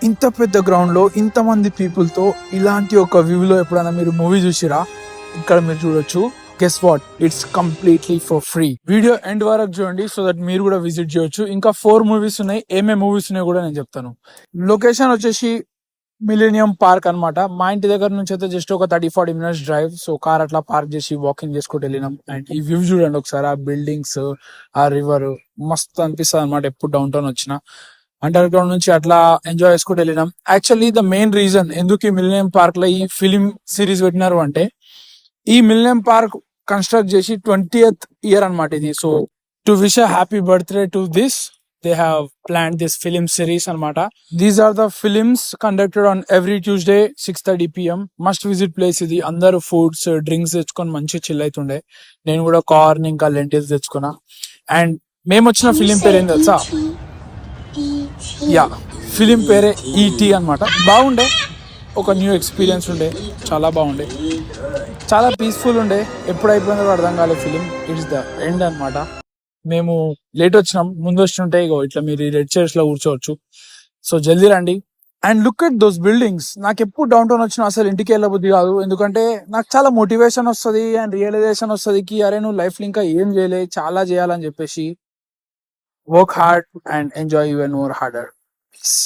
ఇంత పెద్ద గ్రౌండ్ లో ఇంతమంది పీపుల్ తో ఇలాంటి ఒక వ్యూ లో ఎప్పుడైనా మీరు మూవీ చూసిరా? ఇక్కడ మీరు చూడొచ్చు. Guess what, it's completely for free. Video end వరకు చూడండి సో దట్ మీరు కూడా విజిట్ చేయొచ్చు. ఇంకా 4 మూవీస్ ఉన్నాయి. ఏమేమి మూవీస్ ఉన్నాయి కూడా నేను చెప్తాను. లొకేషన్ వచ్చేసి మిలీనియం పార్క్ అన్నమాట. మా ఇంటి దగ్గర నుంచి అయితే జస్ట్ ఒక 30-40 మినిట్స్ డ్రైవ్. సో కార్ అట్లా పార్క్ చేసి వాకింగ్ చేసుకుంటూ వెళ్ళినాం. అండ్ ఈ వ్యూ చూడండి ఒకసారి, ఆ బిల్డింగ్స్, ఆ రివర్ మస్తు అనిపిస్తుంది అనమాట. ఎప్పుడు డౌన్ టౌన్ వచ్చినా అండర్ గ్రౌండ్ నుంచి అట్లా ఎంజాయ్ చేసుకుంటూ వెళ్ళినాం. యాక్చువల్లీ ద మెయిన్ రీజన్ ఎందుకు ఈ మిలీనియం పార్క్ లో ఈ ఫిలిం సిరీస్ పెట్టినారు అంటే, ఈ మిలీనియం పార్క్ కన్స్ట్రక్ట్ చేసి 20th ఇయర్ అన్నమాట ఇది. So to wish a happy birthday to this, they have planned this film series anamata. These are the films conducted on every Tuesday 6:30 p.m. must visit place ఇది. అందరూ foods drinks తెచ్చుకొని మంచి chill అవుతుండే. నేను కూడా corn ఇంకా lintels తెచ్చుకున్నా. And మేము వచ్చిన ఫిలిం పేరు ఏం తెలుసా? యా, ఫిలిం పేరే ఈటీ అన్నమాట. బాగుండే, ఒక న్యూ ఎక్స్పీరియన్స్ ఉండే, చాలా బాగుండే, చాలా పీస్ఫుల్ ఉండే. ఎప్పుడు అయిపోయిందో అర్థం కాలేదు ఫిలిం. ఇట్స్ ద ఎండ్ అన్నమాట. మేము లేట్ వచ్చినాం, ముందు వచ్చినట్టే ఇగో ఇట్లా మీరు రెడ్ చైర్స్ లో కూర్చోవచ్చు. సో జల్దీ రండి. And look at those buildings. నాకు ఎప్పుడు డౌన్ టౌన్ వచ్చినా అసలు ఇంటికి వెళ్ళబుద్ధి కాదు. ఎందుకంటే నాకు చాలా మోటివేషన్ వస్తుంది అండ్ రియలైజేషన్ వస్తుంది కి అరే నువ్వు లైఫ్ లో ఇంకా ఏం చేయలే, చాలా చేయాలని చెప్పేసి. Work hard and enjoy even more harder. Piece.